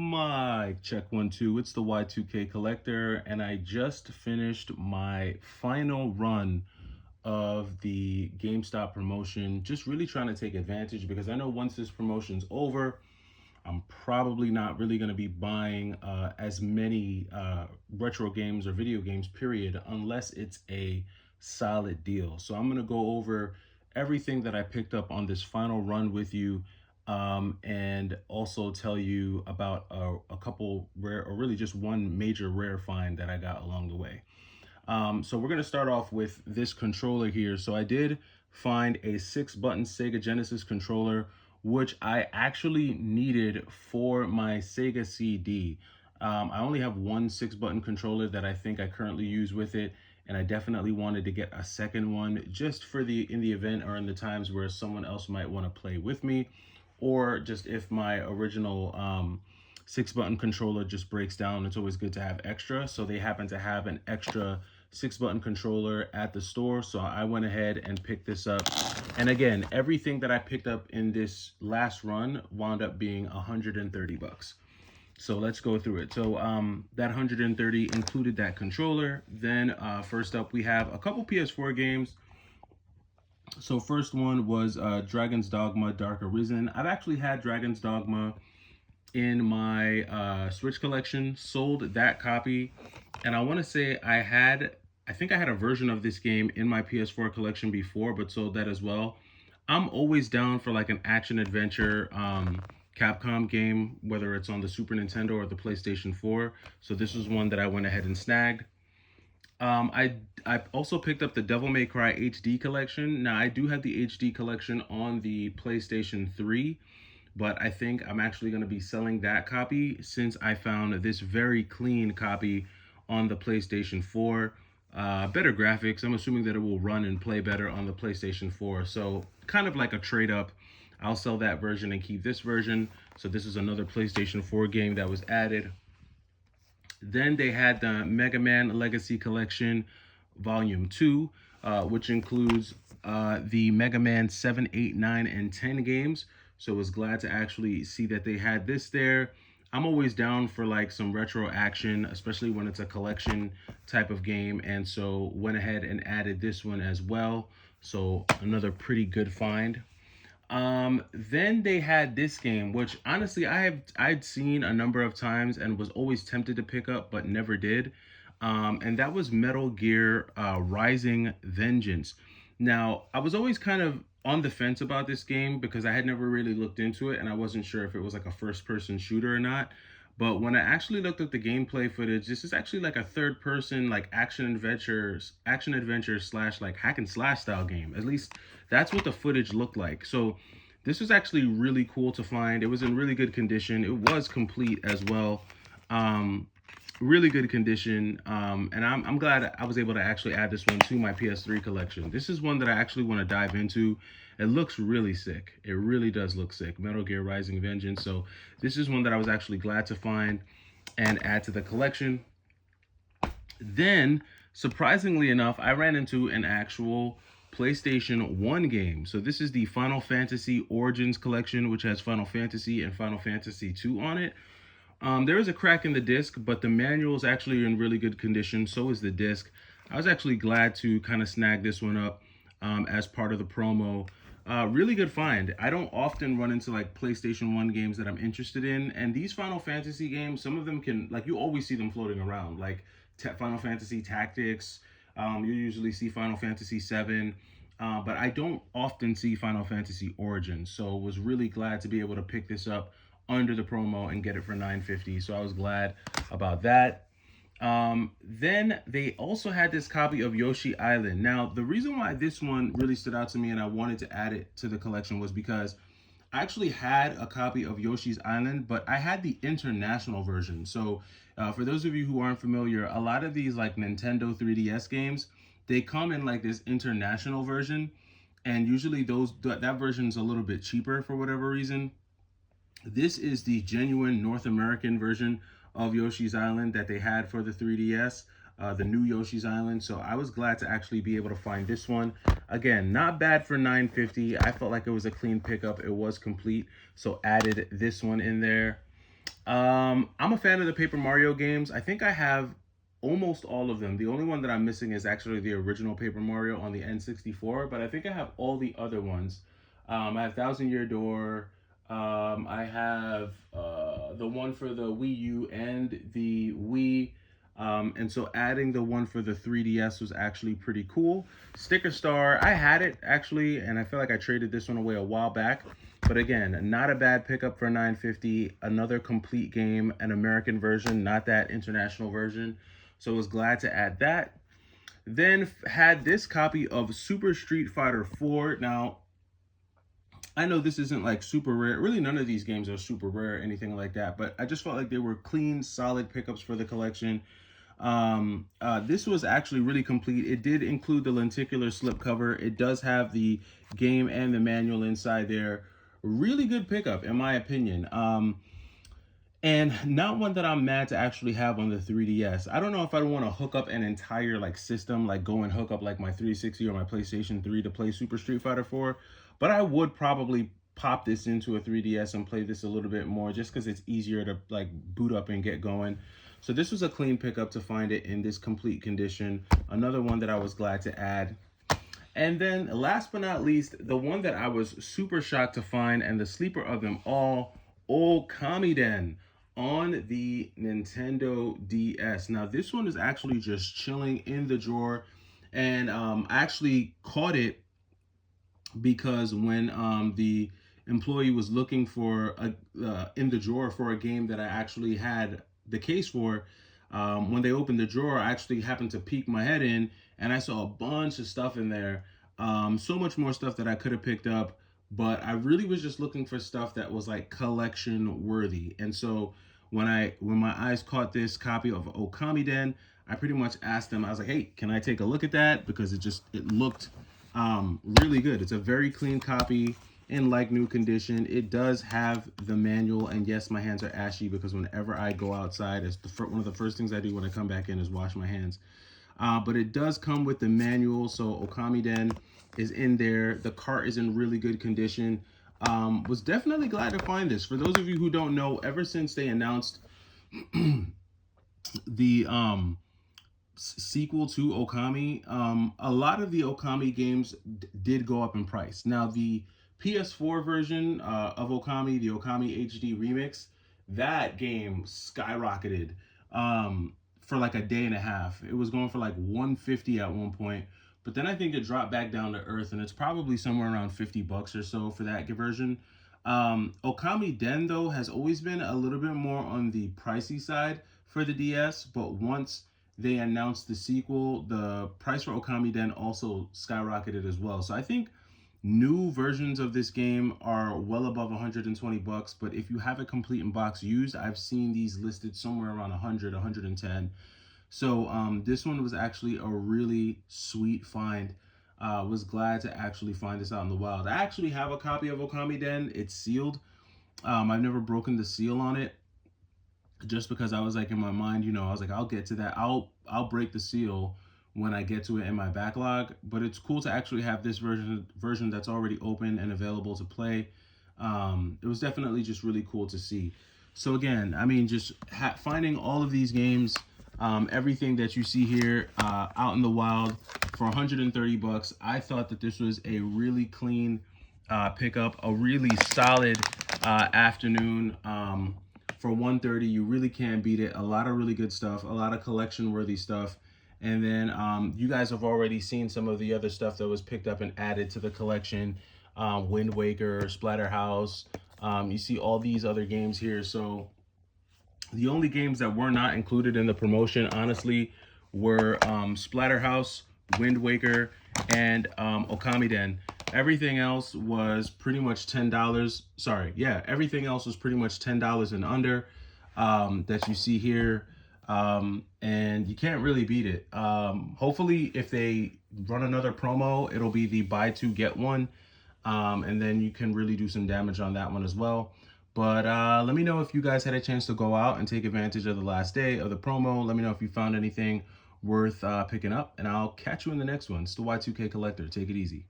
Mic check 1 2. It's the Y2K collector, and I just finished my final run of the GameStop promotion. Just really trying to take advantage because I know once this promotion's over, I'm probably not really going to be buying as many retro games or video games, period, unless it's a solid deal. So I'm going to go over everything that I picked up on this final run with you, and also tell you about a couple rare, or really just one major rare find that I got along the way. So we're going to start off with this controller here. So I did find a 6-button Sega Genesis controller, which I actually needed for my Sega CD. I only have one 6-button controller that I think I currently use with it, and I definitely wanted to get a second one just for in the event or in the times where someone else might want to play with me, or just if my original 6-button controller just breaks down. It's always good to have extra. So they happen to have an extra 6-button controller at the store, so I went ahead and picked this up. And again, everything that I picked up in this last run wound up being 130 bucks. So let's go through it. So that 130 included that controller. Then first up, we have a couple PS4 games. So first one was Dragon's Dogma Dark Arisen. I've actually had Dragon's Dogma in my Switch collection, sold that copy, and I want to say I think I had a version of this game in my PS4 collection before, but sold that as well. I'm always down for like an action adventure Capcom game, whether it's on the Super Nintendo or the PlayStation 4. So this was one that I went ahead and snagged. I also picked up the Devil May Cry HD collection. Now I do have the HD collection on the PlayStation 3, but I think I'm actually going to be selling that copy since I found this very clean copy on the PlayStation 4. Better graphics. I'm assuming that it will run and play better on the PlayStation 4. So kind of like a trade up. I'll sell that version and keep this version. So this is another PlayStation 4 game that was added. Then they had the Mega Man Legacy Collection Volume 2, which includes the Mega Man 7, 8, 9, and 10 games. So I was glad to actually see that they had this there. I'm always down for like some retro action, especially when it's a collection type of game. And so went ahead and added this one as well. So another pretty good find. Then they had this game, which honestly I'd seen a number of times and was always tempted to pick up, but never did. And that was Metal Gear Rising Vengeance. Now, I was always kind of on the fence about this game because I had never really looked into it and I wasn't sure if it was like a first-person shooter or not. But when I actually looked at the gameplay footage, this is actually like a third-person like action adventure slash like hack and slash style game. At least that's what the footage looked like. So this was actually really cool to find. It was in really good condition. It was complete as well. Really good condition, and I'm glad I was able to actually add this one to my PS3 collection. This is one that I actually want to dive into. It looks really sick. It really does look sick. Metal Gear Rising Vengeance. So this is one that I was actually glad to find and add to the collection. Then, surprisingly enough, I ran into an actual PlayStation 1 game. So this is the Final Fantasy Origins collection, which has Final Fantasy and Final Fantasy 2 on it. There is a crack in the disc, but the manual is actually in really good condition. So is the disc. I was actually glad to kind of snag this one up as part of the promo. Really good find. I don't often run into like PlayStation 1 games that I'm interested in. And these Final Fantasy games, some of them can, like you always see them floating around. Like Final Fantasy Tactics, you usually see Final Fantasy 7. But I don't often see Final Fantasy Origins. So was really glad to be able to pick this up under the promo and get it for $9.50. So I was glad about that. Then they also had this copy of Yoshi Island. Now, the reason why this one really stood out to me and I wanted to add it to the collection was because I actually had a copy of Yoshi's Island, but I had the international version. So for those of you who aren't familiar, a lot of these like Nintendo 3DS games, they come in like this international version. And usually that version's a little bit cheaper for whatever reason. This is the genuine North American version of Yoshi's Island that they had for the 3DS, the new Yoshi's Island. So I was glad to actually be able to find this one. Again, not bad for $9.50. I felt like it was a clean pickup. It was complete, so added this one in there. I'm a fan of the Paper Mario games. I think I have almost all of them. The only one that I'm missing is actually the original Paper Mario on the N64, but I think I have all the other ones. I have Thousand Year Door. I have the one for the Wii U and the Wii. And so adding the one for the 3DS was actually pretty cool. Sticker Star, I had it actually, and I feel like I traded this one away a while back. But again, not a bad pickup for 950. Another complete game, an American version, not that international version. So I was glad to add that. Then had this copy of Super Street Fighter 4. Now, I know this isn't like super rare. Really, none of these games are super rare or anything like that. But I just felt like they were clean, solid pickups for the collection. This was actually really complete. It did include the lenticular slipcover. It does have the game and the manual inside there. Really good pickup, in my opinion. And not one that I'm mad to actually have on the 3DS. I don't know if I want to hook up an entire like system, like go and hook up like my 360 or my PlayStation 3 to play Super Street Fighter 4, but I would probably pop this into a 3DS and play this a little bit more just because it's easier to like boot up and get going. So this was a clean pickup to find it in this complete condition. Another one that I was glad to add. And then last but not least, the one that I was super shocked to find and the sleeper of them all, Okamiden on the Nintendo DS. Now this one is actually just chilling in the drawer, and I actually caught it because when the employee was looking for a in the drawer for a game that I actually had the case for, when they opened the drawer, I actually happened to peek my head in and I saw a bunch of stuff in there. So much more stuff that I could have picked up, but I really was just looking for stuff that was like collection worthy. And so when my eyes caught this copy of Okamiden, I pretty much asked them. I was like, "Hey, can I take a look at that?" Because it looked really good. It's a very clean copy in like new condition. It does have the manual, and yes, my hands are ashy because whenever I go outside, it's one of the first things I do when I come back in is wash my hands. But it does come with the manual, so Okamiden is in there. The cart is in really good condition. Was definitely glad to find this. For those of you who don't know, ever since they announced the sequel to Okami, a lot of the Okami games did go up in price. Now, the PS4 version of Okami, the Okami HD Remix, that game skyrocketed for like a day and a half. It was going for like 150 at one point, but then I think it dropped back down to earth, and it's probably somewhere around 50 bucks or so for that version. Okamiden though has always been a little bit more on the pricey side for the DS, but once they announced the sequel, the price for Okamiden also skyrocketed as well. So I think new versions of this game are well above 120 bucks, but if you have it complete in box used, I've seen these listed somewhere around 100, 110. So this one was actually a really sweet find. Was glad to actually find this out in the wild. I actually have a copy of Okamiden. It's sealed. I've never broken the seal on it, just because I was like in my mind, I was like, I'll get to that. I'll break the seal when I get to it in my backlog. But it's cool to actually have this version that's already open and available to play. It was definitely just really cool to see. So again, I mean, just finding all of these games, everything that you see here out in the wild for 130 bucks. I thought that this was a really clean pickup, a really solid afternoon. For 130, you really can't beat it. A lot of really good stuff, a lot of collection worthy stuff. And then you guys have already seen some of the other stuff that was picked up and added to the collection. Wind Waker, Splatterhouse. You see all these other games here. So the only games that were not included in the promotion, honestly, were Splatterhouse, Wind Waker, and Okamiden. Everything else was pretty much $10. Sorry, yeah, everything else was pretty much $10 and under that you see here. And you can't really beat it. Hopefully, if they run another promo, it'll be the buy two, get one. And then you can really do some damage on that one as well. But let me know if you guys had a chance to go out and take advantage of the last day of the promo. Let me know if you found anything worth picking up, and I'll catch you in the next one. It's the Y2K Collector. Take it easy.